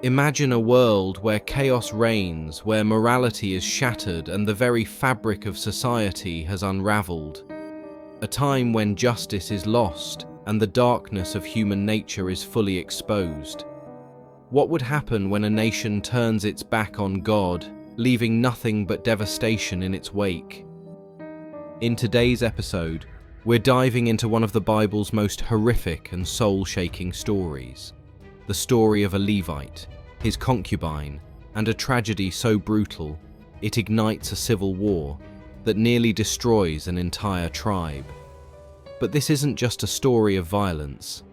Imagine a world where chaos reigns, where morality is shattered and the very fabric of society has unraveled. A time when justice is lost and the darkness of human nature is fully exposed. What would happen when a nation turns its back on God, leaving nothing but devastation in its wake? In today's episode, we're diving into one of the Bible's most horrific and soul-shaking stories. The story of a Levite, his concubine, and a tragedy so brutal, it ignites a civil war that nearly destroys an entire tribe. But this isn't just a story of violence.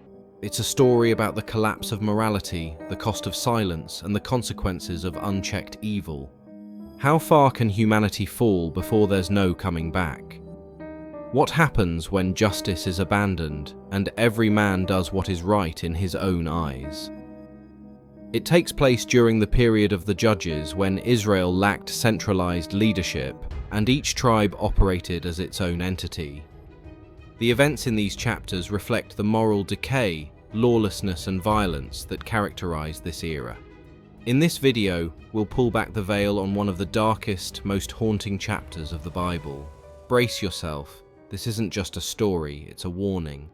It's a story about the collapse of morality, the cost of silence, and the consequences of unchecked evil. How far can humanity fall before there's no coming back? What happens when justice is abandoned and every man does what is right in his own eyes? It takes place during the period of the Judges, when Israel lacked centralized leadership and each tribe operated as its own entity. The events in these chapters reflect the moral decay, lawlessness, and violence that characterized this era. In this video, we'll pull back the veil on one of the darkest, most haunting chapters of the Bible. Brace yourself. This isn't just a story, it's a warning.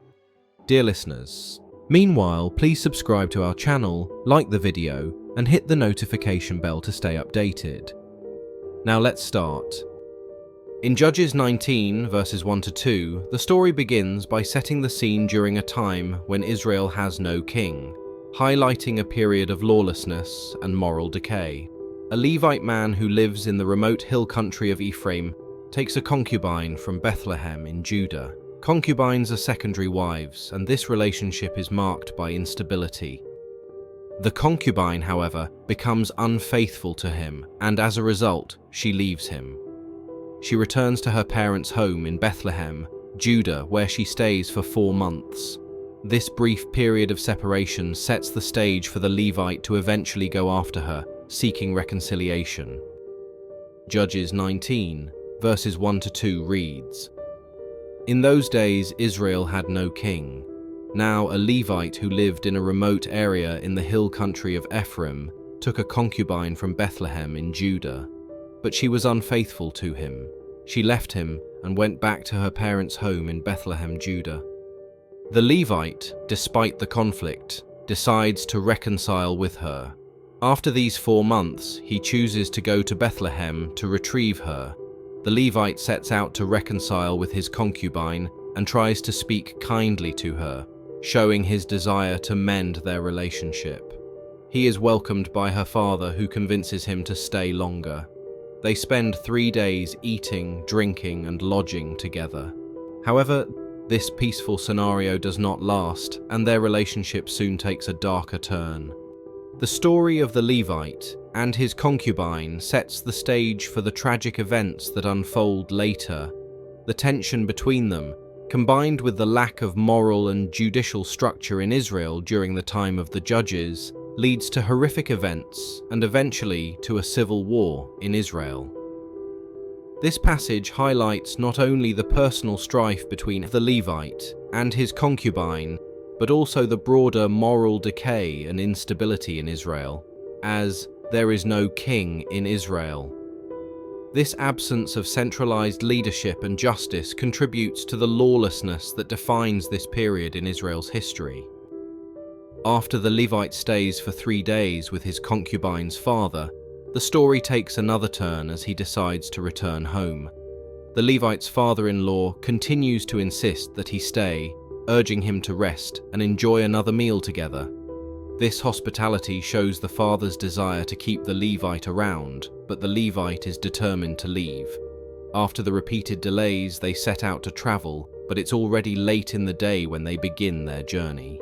Dear listeners, meanwhile, please subscribe to our channel, like the video, and hit the notification bell to stay updated. Now let's start. In Judges 19, verses 1-2, the story begins by setting the scene during a time when Israel has no king, highlighting a period of lawlessness and moral decay. A Levite man who lives in the remote hill country of Ephraim takes a concubine from Bethlehem in Judah. Concubines are secondary wives, and this relationship is marked by instability. The concubine, however, becomes unfaithful to him, and as a result, she leaves him. She returns to her parents' home in Bethlehem, Judah, where she stays for 4 months. This brief period of separation sets the stage for the Levite to eventually go after her, seeking reconciliation. Judges 19, verses 1-2 reads, "In those days Israel had no king. Now a Levite who lived in a remote area in the hill country of Ephraim took a concubine from Bethlehem in Judah. But she was unfaithful to him. She left him and went back to her parents' home in Bethlehem, Judah. The Levite, despite the conflict, decides to reconcile with her. After these 4 months, he chooses to go to Bethlehem to retrieve her. The Levite sets out to reconcile with his concubine and tries to speak kindly to her, showing his desire to mend their relationship. He is welcomed by her father, who convinces him to stay longer. They spend 3 days eating, drinking, and lodging together. However, this peaceful scenario does not last, and their relationship soon takes a darker turn. The story of the Levite and his concubine sets the stage for the tragic events that unfold later. The tension between them, combined with the lack of moral and judicial structure in Israel during the time of the Judges, leads to horrific events and eventually to a civil war in Israel. This passage highlights not only the personal strife between the Levite and his concubine, but also the broader moral decay and instability in Israel, as there is no king in Israel. This absence of centralized leadership and justice contributes to the lawlessness that defines this period in Israel's history. After the Levite stays for 3 days with his concubine's father, the story takes another turn as he decides to return home. The Levite's father-in-law continues to insist that he stay, urging him to rest and enjoy another meal together. This hospitality shows the father's desire to keep the Levite around, but the Levite is determined to leave. After the repeated delays, they set out to travel, but it's already late in the day when they begin their journey.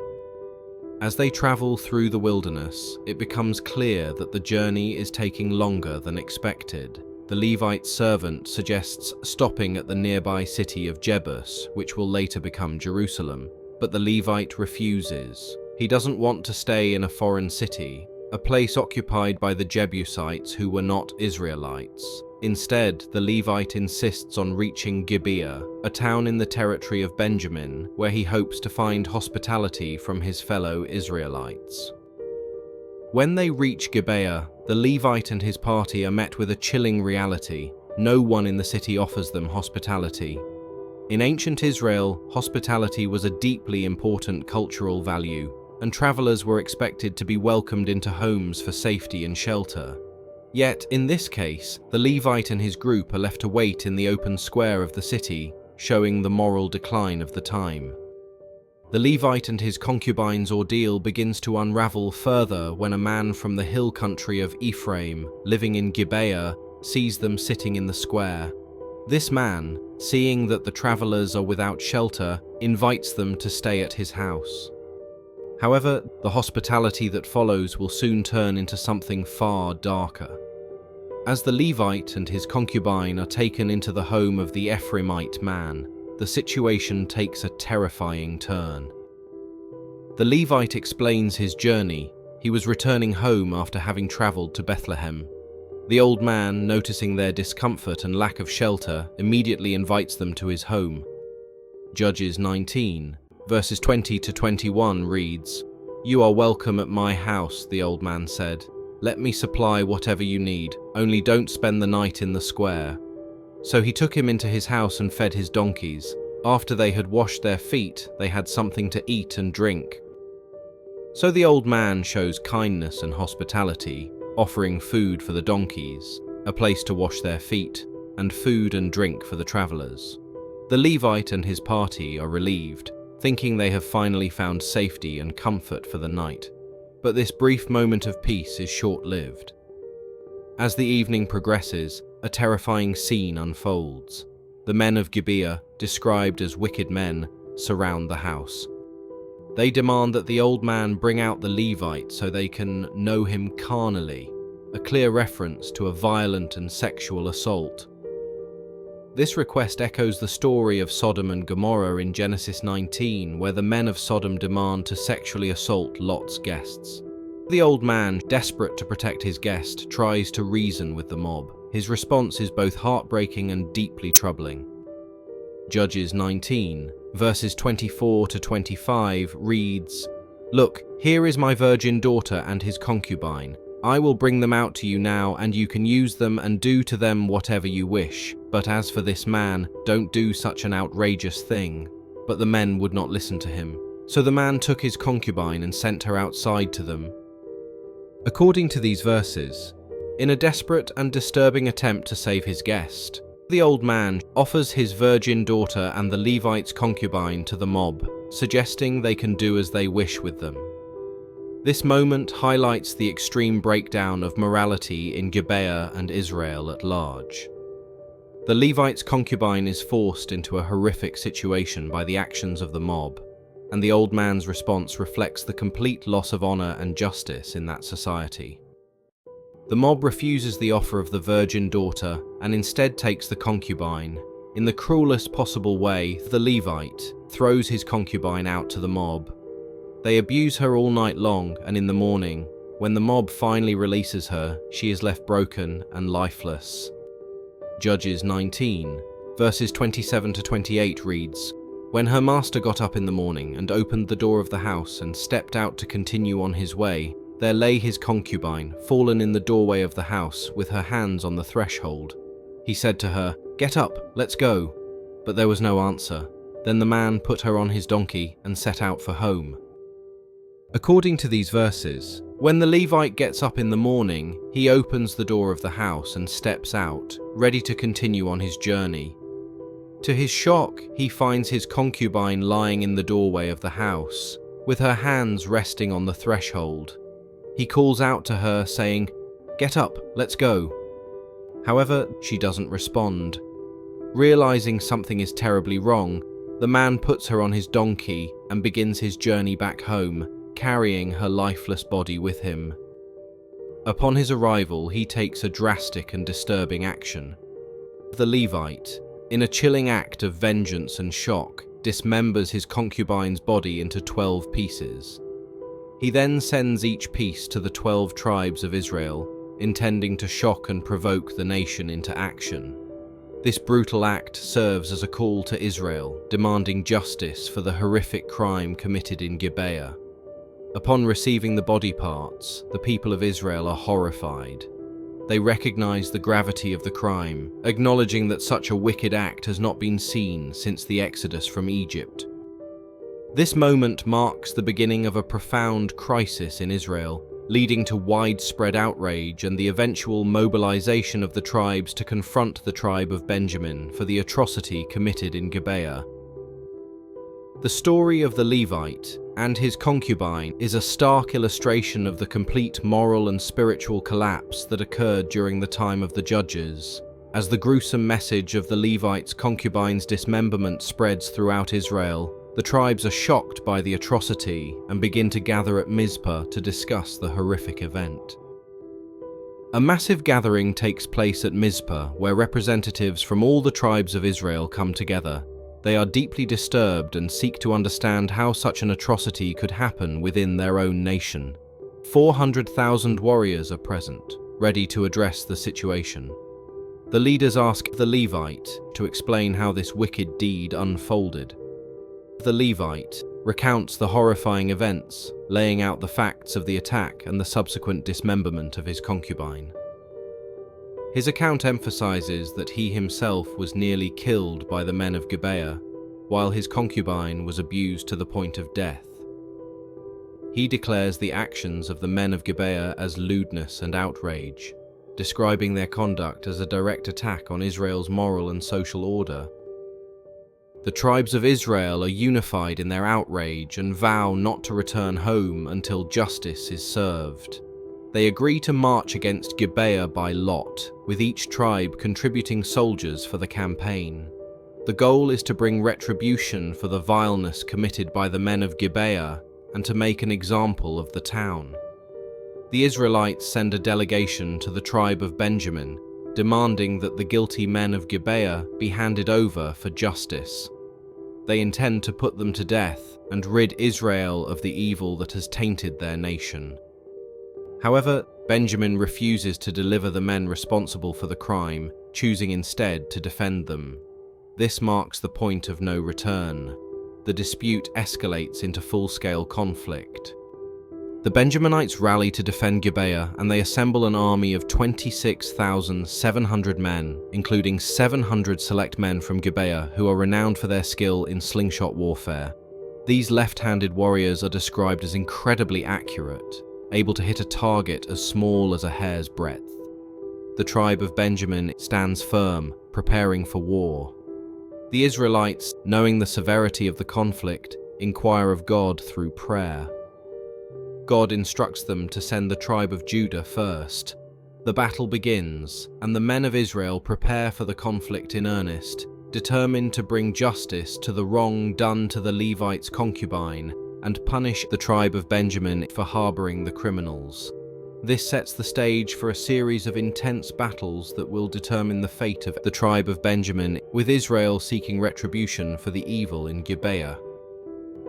As they travel through the wilderness, it becomes clear that the journey is taking longer than expected. The Levite's servant suggests stopping at the nearby city of Jebus, which will later become Jerusalem, but the Levite refuses. He doesn't want to stay in a foreign city, a place occupied by the Jebusites who were not Israelites. Instead, the Levite insists on reaching Gibeah, a town in the territory of Benjamin, where he hopes to find hospitality from his fellow Israelites. When they reach Gibeah, the Levite and his party are met with a chilling reality. No one in the city offers them hospitality. In ancient Israel, hospitality was a deeply important cultural value, and travelers were expected to be welcomed into homes for safety and shelter. Yet, in this case, the Levite and his group are left to wait in the open square of the city, showing the moral decline of the time. The Levite and his concubine's ordeal begins to unravel further when a man from the hill country of Ephraim, living in Gibeah, sees them sitting in the square. This man, seeing that the travelers are without shelter, invites them to stay at his house. However, the hospitality that follows will soon turn into something far darker. As the Levite and his concubine are taken into the home of the Ephraimite man, the situation takes a terrifying turn. The Levite explains his journey. He was returning home after having traveled to Bethlehem. The old man, noticing their discomfort and lack of shelter, immediately invites them to his home. Judges 19, verses 20 to 21 reads, "You are welcome at my house," the old man said. "Let me supply whatever you need, only don't spend the night in the square." So he took him into his house and fed his donkeys. After they had washed their feet, they had something to eat and drink. So the old man shows kindness and hospitality, offering food for the donkeys, a place to wash their feet, and food and drink for the travelers. The Levite and his party are relieved, thinking they have finally found safety and comfort for the night. But this brief moment of peace is short-lived. As the evening progresses, a terrifying scene unfolds. The men of Gibeah, described as wicked men, surround the house. They demand that the old man bring out the Levite so they can know him carnally, a clear reference to a violent and sexual assault. This request echoes the story of Sodom and Gomorrah in Genesis 19, where the men of Sodom demand to sexually assault Lot's guests. The old man, desperate to protect his guest, tries to reason with the mob. His response is both heartbreaking and deeply troubling. Judges 19, verses 24 to 25 reads, "Look, here is my virgin daughter and his concubine. I will bring them out to you now, and you can use them and do to them whatever you wish. But as for this man, don't do such an outrageous thing." But the men would not listen to him. So the man took his concubine and sent her outside to them. According to these verses, in a desperate and disturbing attempt to save his guest, the old man offers his virgin daughter and the Levite's concubine to the mob, suggesting they can do as they wish with them. This moment highlights the extreme breakdown of morality in Gibeah and Israel at large. The Levite's concubine is forced into a horrific situation by the actions of the mob, and the old man's response reflects the complete loss of honor and justice in that society. The mob refuses the offer of the virgin daughter and instead takes the concubine. In the cruelest possible way, the Levite throws his concubine out to the mob. They abuse her all night long, and in the morning, when the mob finally releases her, she is left broken and lifeless. Judges 19, verses 27 to 28 reads, "When her master got up in the morning and opened the door of the house and stepped out to continue on his way, there lay his concubine, fallen in the doorway of the house, with her hands on the threshold. He said to her, 'Get up, let's go.' But there was no answer. Then the man put her on his donkey and set out for home." According to these verses, when the Levite gets up in the morning, he opens the door of the house and steps out, ready to continue on his journey. To his shock, he finds his concubine lying in the doorway of the house, with her hands resting on the threshold. He calls out to her, saying, "Get up, let's go." However, she doesn't respond. Realizing something is terribly wrong, the man puts her on his donkey and begins his journey back home, carrying her lifeless body with him. Upon his arrival, he takes a drastic and disturbing action. The Levite, in a chilling act of vengeance and shock, dismembers his concubine's body into 12 pieces. He then sends each piece to the 12 tribes of Israel, intending to shock and provoke the nation into action. This brutal act serves as a call to Israel, demanding justice for the horrific crime committed in Gibeah. Upon receiving the body parts, the people of Israel are horrified. They recognize the gravity of the crime, acknowledging that such a wicked act has not been seen since the Exodus from Egypt. This moment marks the beginning of a profound crisis in Israel, leading to widespread outrage and the eventual mobilization of the tribes to confront the tribe of Benjamin for the atrocity committed in Gibeah. The story of the Levite and his concubine is a stark illustration of the complete moral and spiritual collapse that occurred during the time of the Judges. As the gruesome message of the Levite's concubine's dismemberment spreads throughout Israel, the tribes are shocked by the atrocity and begin to gather at Mizpah to discuss the horrific event. A massive gathering takes place at Mizpah, where representatives from all the tribes of Israel come together. They are deeply disturbed and seek to understand how such an atrocity could happen within their own nation. 400,000 warriors are present, ready to address the situation. The leaders ask the Levite to explain how this wicked deed unfolded. The Levite recounts the horrifying events, laying out the facts of the attack and the subsequent dismemberment of his concubine. His account emphasizes that he himself was nearly killed by the men of Gibeah, while his concubine was abused to the point of death. He declares the actions of the men of Gibeah as lewdness and outrage, describing their conduct as a direct attack on Israel's moral and social order. The tribes of Israel are unified in their outrage and vow not to return home until justice is served. They agree to march against Gibeah by lot, with each tribe contributing soldiers for the campaign. The goal is to bring retribution for the vileness committed by the men of Gibeah and to make an example of the town. The Israelites send a delegation to the tribe of Benjamin, demanding that the guilty men of Gibeah be handed over for justice. They intend to put them to death and rid Israel of the evil that has tainted their nation. However, Benjamin refuses to deliver the men responsible for the crime, choosing instead to defend them. This marks the point of no return. The dispute escalates into full-scale conflict. The Benjaminites rally to defend Gibeah, and they assemble an army of 26,700 men, including 700 select men from Gibeah who are renowned for their skill in slingshot warfare. These left-handed warriors are described as incredibly accurate, able to hit a target as small as a hair's breadth. The tribe of Benjamin stands firm, preparing for war. The Israelites, knowing the severity of the conflict, inquire of God through prayer. God instructs them to send the tribe of Judah first. The battle begins, and the men of Israel prepare for the conflict in earnest, determined to bring justice to the wrong done to the Levite's concubine and punish the tribe of Benjamin for harboring the criminals. This sets the stage for a series of intense battles that will determine the fate of the tribe of Benjamin, with Israel seeking retribution for the evil in Gibeah.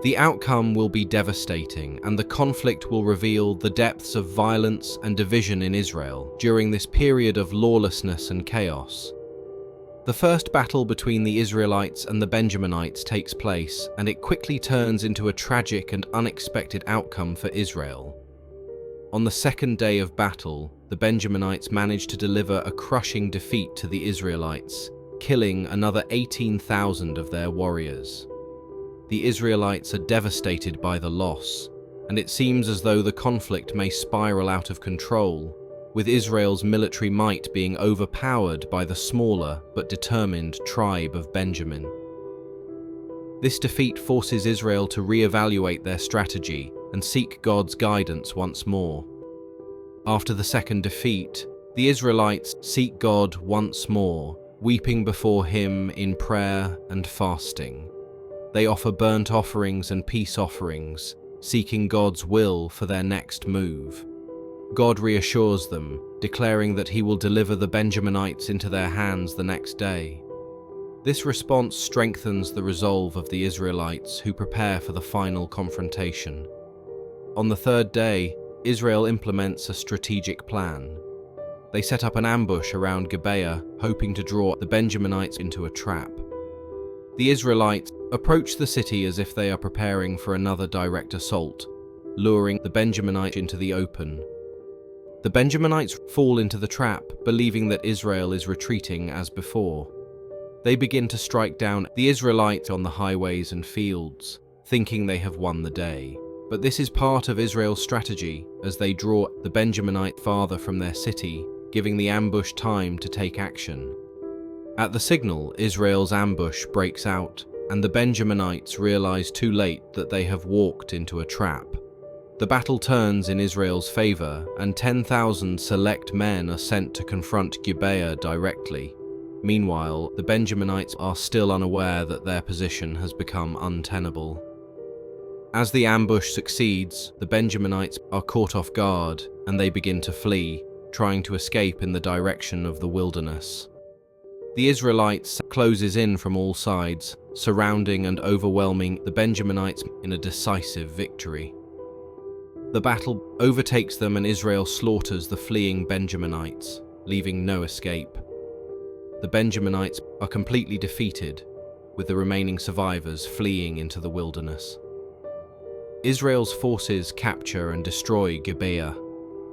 The outcome will be devastating, and the conflict will reveal the depths of violence and division in Israel during this period of lawlessness and chaos. The first battle between the Israelites and the Benjaminites takes place, and it quickly turns into a tragic and unexpected outcome for Israel. On the second day of battle, the Benjaminites manage to deliver a crushing defeat to the Israelites, killing another 18,000 of their warriors. The Israelites are devastated by the loss, and it seems as though the conflict may spiral out of control, with Israel's military might being overpowered by the smaller but determined tribe of Benjamin. This defeat forces Israel to re-evaluate their strategy and seek God's guidance once more. After the second defeat, the Israelites seek God once more, weeping before Him in prayer and fasting. They offer burnt offerings and peace offerings, seeking God's will for their next move. God reassures them, declaring that He will deliver the Benjaminites into their hands the next day. This response strengthens the resolve of the Israelites, who prepare for the final confrontation. On the third day, Israel implements a strategic plan. They set up an ambush around Gibeah, hoping to draw the Benjaminites into a trap. The Israelites approach the city as if they are preparing for another direct assault, luring the Benjaminites into the open. The Benjaminites fall into the trap, believing that Israel is retreating as before. They begin to strike down the Israelites on the highways and fields, thinking they have won the day. But this is part of Israel's strategy as they draw the Benjaminite farther from their city, giving the ambush time to take action. At the signal, Israel's ambush breaks out, and the Benjaminites realize too late that they have walked into a trap. The battle turns in Israel's favor, and 10,000 select men are sent to confront Gibeah directly. Meanwhile, the Benjaminites are still unaware that their position has become untenable. As the ambush succeeds, the Benjaminites are caught off guard, and they begin to flee, trying to escape in the direction of the wilderness. The Israelites closes in from all sides, surrounding and overwhelming the Benjaminites in a decisive victory. The battle overtakes them and Israel slaughters the fleeing Benjaminites, leaving no escape. The Benjaminites are completely defeated, with the remaining survivors fleeing into the wilderness. Israel's forces capture and destroy Gibeah,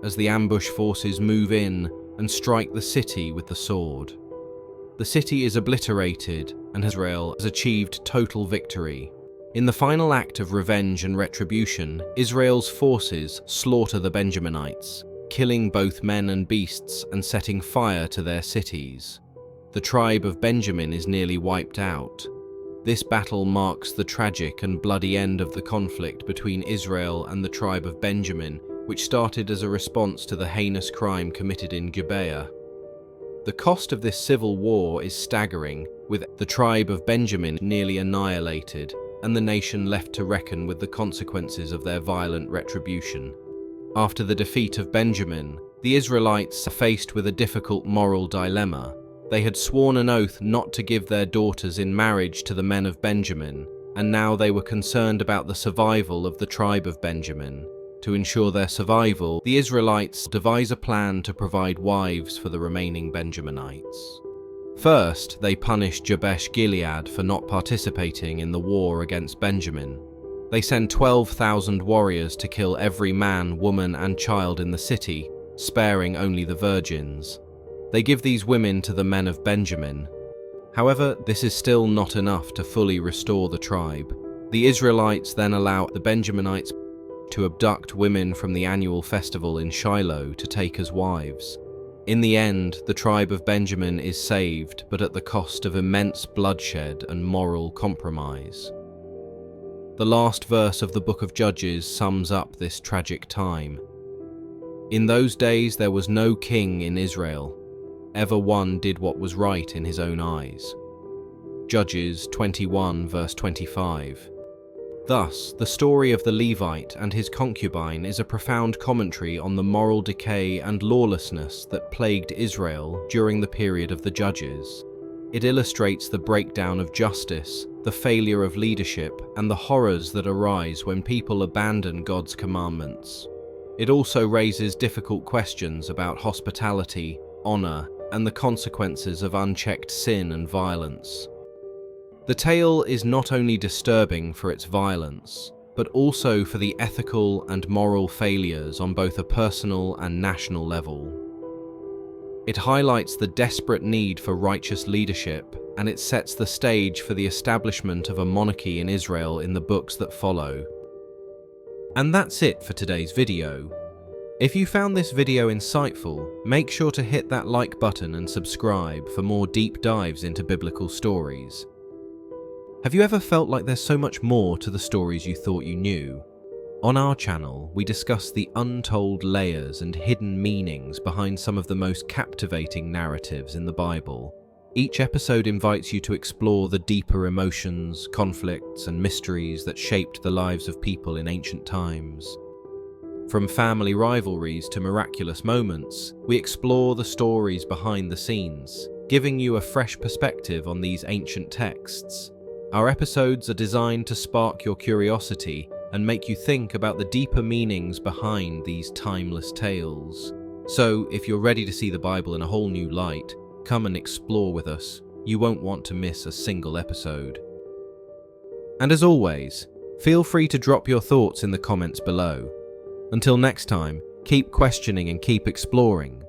as the ambush forces move in and strike the city with the sword. The city is obliterated, and Israel has achieved total victory. In the final act of revenge and retribution, Israel's forces slaughter the Benjaminites, killing both men and beasts and setting fire to their cities. The tribe of Benjamin is nearly wiped out. This battle marks the tragic and bloody end of the conflict between Israel and the tribe of Benjamin, which started as a response to the heinous crime committed in Gibeah. The cost of this civil war is staggering, with the tribe of Benjamin nearly annihilated, and the nation left to reckon with the consequences of their violent retribution. After the defeat of Benjamin, the Israelites are faced with a difficult moral dilemma. They had sworn an oath not to give their daughters in marriage to the men of Benjamin, and now they were concerned about the survival of the tribe of Benjamin. To ensure their survival, the Israelites devise a plan to provide wives for the remaining Benjaminites. First, they punish Jabesh Gilead for not participating in the war against Benjamin. They send 12,000 warriors to kill every man, woman, and child in the city, sparing only the virgins. They give these women to the men of Benjamin. However, this is still not enough to fully restore the tribe. The Israelites then allow the Benjaminites to abduct women from the annual festival in Shiloh to take as wives. In the end, the tribe of Benjamin is saved, but at the cost of immense bloodshed and moral compromise. The last verse of the book of Judges sums up this tragic time. In those days there was no king in Israel. Ever one did what was right in his own eyes. Judges 21 verse 25. Thus, the story of the Levite and his concubine is a profound commentary on the moral decay and lawlessness that plagued Israel during the period of the Judges. It illustrates the breakdown of justice, the failure of leadership, and the horrors that arise when people abandon God's commandments. It also raises difficult questions about hospitality, honor, and the consequences of unchecked sin and violence. The tale is not only disturbing for its violence, but also for the ethical and moral failures on both a personal and national level. It highlights the desperate need for righteous leadership, and it sets the stage for the establishment of a monarchy in Israel in the books that follow. And that's it for today's video. If you found this video insightful, make sure to hit that like button and subscribe for more deep dives into biblical stories. Have you ever felt like there's so much more to the stories you thought you knew? On our channel, we discuss the untold layers and hidden meanings behind some of the most captivating narratives in the Bible. Each episode invites you to explore the deeper emotions, conflicts, and mysteries that shaped the lives of people in ancient times. From family rivalries to miraculous moments, we explore the stories behind the scenes, giving you a fresh perspective on these ancient texts. Our episodes are designed to spark your curiosity and make you think about the deeper meanings behind these timeless tales. So, if you're ready to see the Bible in a whole new light, come and explore with us. You won't want to miss a single episode. And as always, feel free to drop your thoughts in the comments below. Until next time, keep questioning and keep exploring.